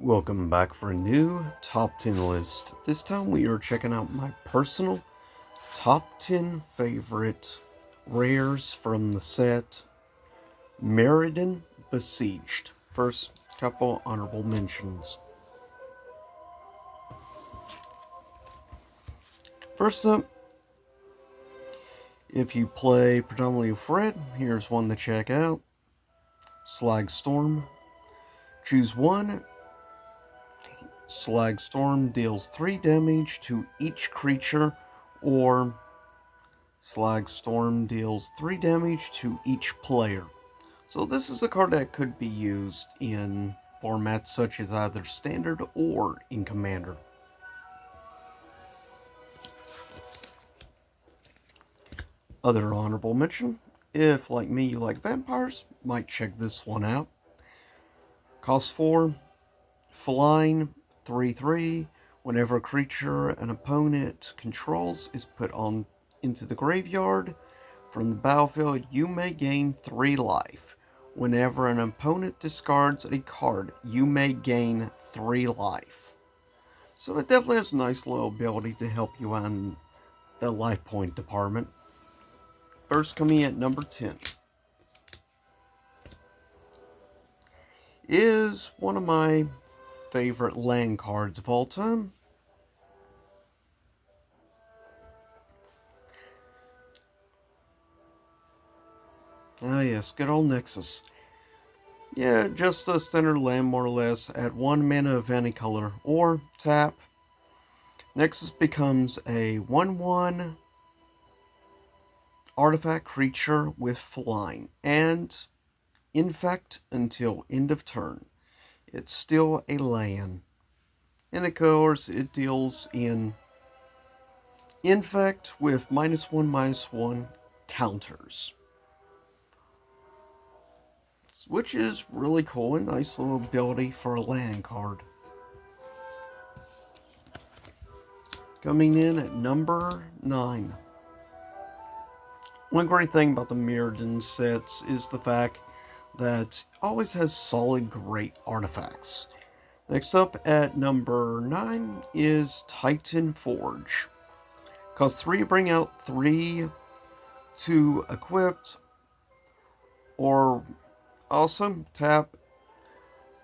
Welcome back for a new top 10 list. This time we are checking out my personal top 10 favorite rares from the set Mirrodin Besieged. First couple honorable mentions. First up, if you play predominantly with red, here's one to check out. Slag Storm. Choose one. Slag Storm deals 3 damage to each creature, or Slag Storm deals 3 damage to each player. So this is a card that could be used in formats such as either Standard or in Commander. Other honorable mention, if like me you like vampires, might check this one out. Cost 4, flying, 3/3. Whenever a creature an opponent controls is put on into the graveyard from the battlefield, you may gain 3 life. Whenever an opponent discards a card, you may gain 3 life. So it definitely has a nice little ability to help you out in the life point department. First, coming at number 10 is one of my favorite land cards of all time. Ah yes, good old Nexus. Yeah, just a standard land more or less at 1 mana of any color, or tap. Nexus becomes a 1/1 artifact creature with flying, and infect until end of turn. It's still a land. And of course, it deals in infect with -1/-1 counters, which is really cool and nice little ability for a land card. Coming in at number 9. One great thing about the Mirrodin sets is the fact that it always has solid, great artifacts. Next up at number 9 is Titan Forge. Cost 3 to bring out, 3 to equip, or also tap,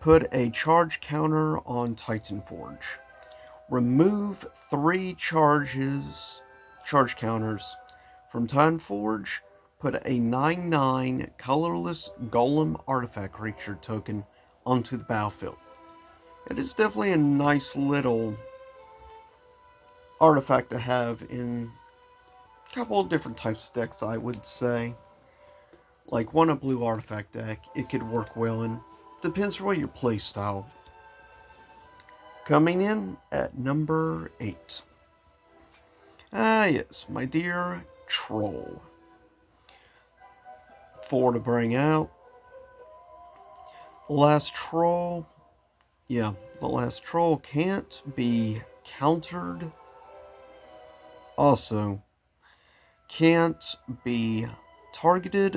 put a charge counter on Titan Forge. Remove 3 charge counters from Titan Forge. Put a 9/9 colorless golem artifact creature token onto the battlefield. It is definitely a nice little artifact to have in a couple of different types of decks, I would say. Like one a blue artifact deck, it could work well in. Depends on what your play style. Coming in at number 8. Ah yes, my dear Troll. 4 to bring out. The last Troll can't be countered. Also, can't be target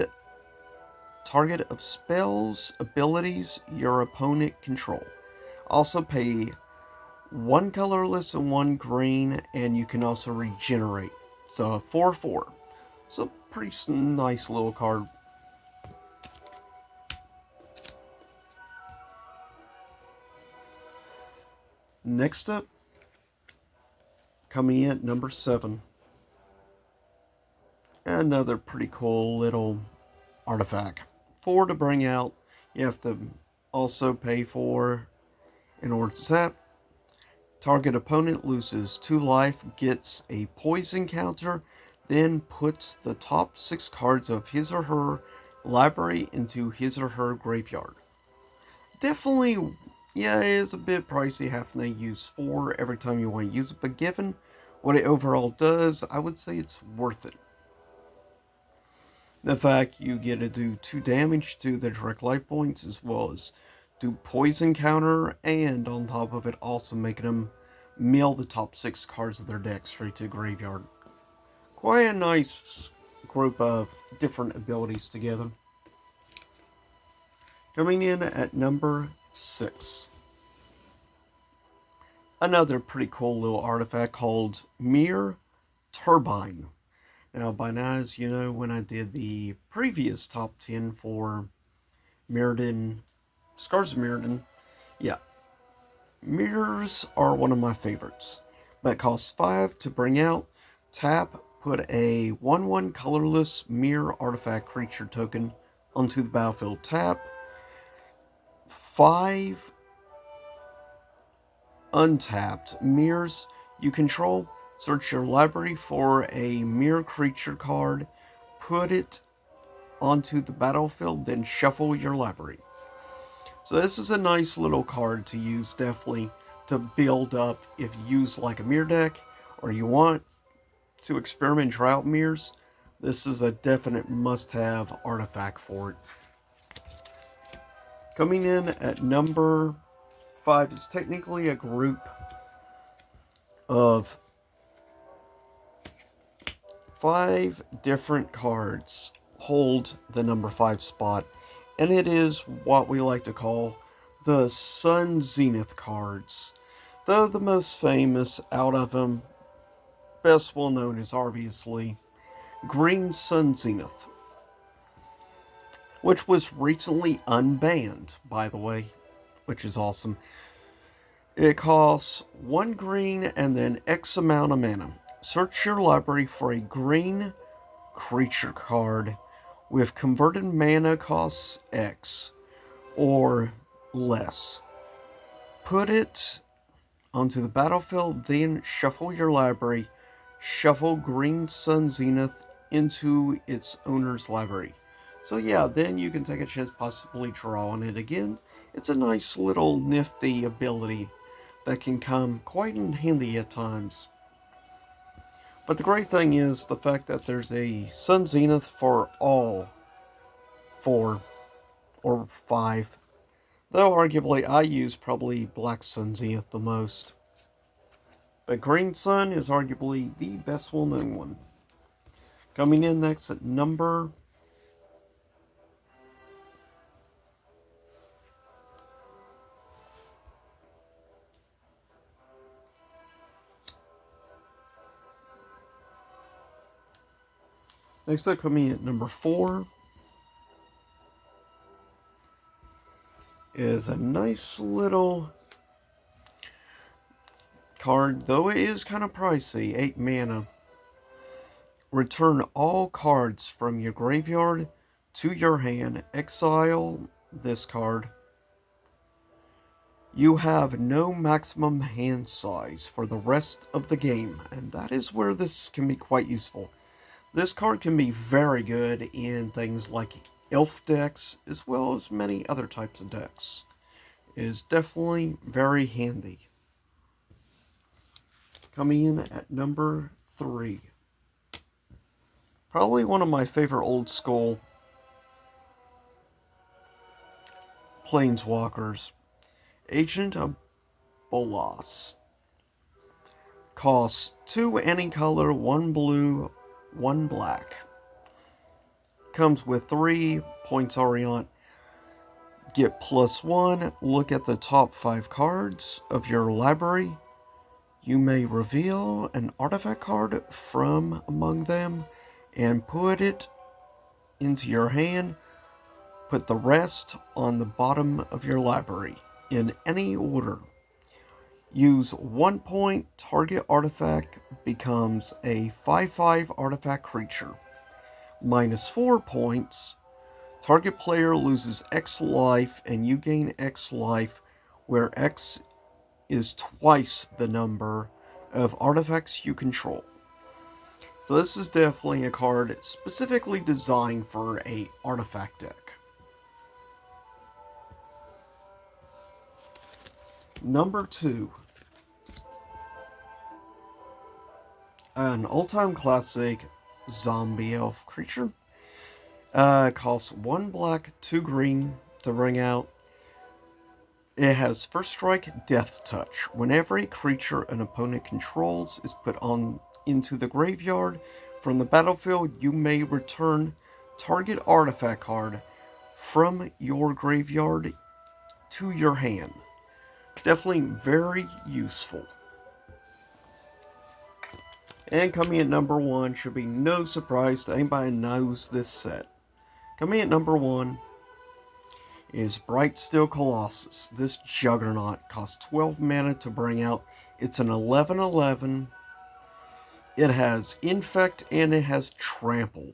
of spells, abilities your opponent control. Also pay 1 colorless and 1 green, and you can also regenerate. So a 4/4. So pretty nice little card. Next up, coming in at number 7. Another pretty cool little artifact. 4 to bring out. You have to also pay 4 in order to tap. Target opponent loses 2 life, gets a poison counter, then puts the top 6 cards of his or her library into his or her graveyard. Definitely, yeah, it is a bit pricey having to use 4 every time you want to use it, but given what it overall does, I would say it's worth it. The fact you get to do 2 damage to the direct life points, as well as do poison counter, and on top of it also making them mill the top 6 cards of their deck straight to the graveyard. Quite a nice group of different abilities together. Coming in at number 6. another pretty cool little artifact called Mirrodin. Now, by now, as you know, when I did the previous top 10 for Mirrodin, Scars of Mirrodin, yeah, mirrors are one of my favorites. But it costs 5 to bring out. Tap, put a 1/1 colorless mirror artifact creature token onto the battlefield. Tap, 5 untapped mirrors you control. Search your library for a mirror creature card, put it onto the battlefield, then shuffle your library. So this is a nice little card to use, definitely, to build up if you use like a mirror deck, or you want to experiment drought mirrors. This is a definite must-have artifact for it. Coming in at number 5 is technically a group of 5 different cards hold the number 5 spot, and it is what we like to call the Sun Zenith cards. Though the most famous out of them, best well known, is obviously Green Sun Zenith, which was recently unbanned, by the way, which is awesome. It costs 1 green and then X amount of mana. Search your library for a green creature card with converted mana costs X or less. Put it onto the battlefield, then shuffle your library. Shuffle Green Sun Zenith into its owner's library. So yeah, then you can take a chance possibly drawing it again. It's a nice little nifty ability that can come quite in handy at times. But the great thing is the fact that there's a Sun Zenith for all 4 or 5. Though arguably I use probably Black Sun Zenith the most. But Green Sun is arguably the best well-known one. Coming in next at number 4 is a nice little card, though it is kind of pricey, 8 mana. Return all cards from your graveyard to your hand. Exile this card. You have no maximum hand size for the rest of the game, and that is where this can be quite useful. This card can be very good in things like elf decks, as well as many other types of decks. It is definitely very handy. Coming in at number 3. Probably one of my favorite old school Planeswalkers. Agent of Bolas. Costs 2 any color, 1 blue, 1 black. Comes with 3 points Orient. Get +1. Look at the top 5 cards of your library. You may reveal an artifact card from among them and put it into your hand. Put the rest on the bottom of your library in any order. Use 1 point, target artifact becomes a 5/5 artifact creature. -4 points, target player loses X life and you gain X life, where X is twice the number of artifacts you control. So this is definitely a card specifically designed for a artifact deck. Number 2. An all-time classic zombie elf creature. Costs 1 black, 2 green to bring out. It has first strike, death touch. Whenever a creature an opponent controls is put on into the graveyard from the battlefield, you may return target artifact card from your graveyard to your hand. Definitely very useful. And coming at number 1 should be no surprise to anybody who knows this set. Coming at number 1 is Bright Steel Colossus. This juggernaut costs 12 mana to bring out. It's an 11/11. It has Infect and it has Trample.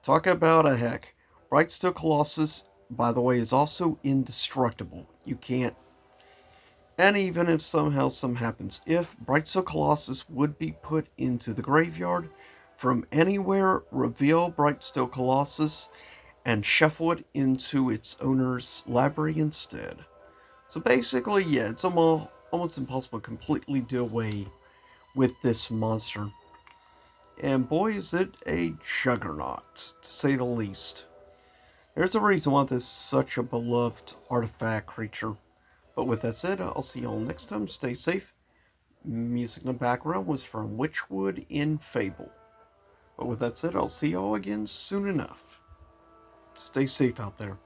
Talk about a heck. Bright Steel Colossus, by the way, is also indestructible. You can't. And even if somehow something happens, if Bright Steel Colossus would be put into the graveyard, from anywhere, reveal Bright Steel Colossus and shuffle it into its owner's library instead. So basically, yeah, it's almost impossible to completely do away with this monster. And boy, is it a juggernaut, to say the least. There's a reason why this is such a beloved artifact creature. But with that said, I'll see y'all next time. Stay safe. Music in the background was from Witchwood in Fable. But with that said, I'll see y'all again soon enough. Stay safe out there.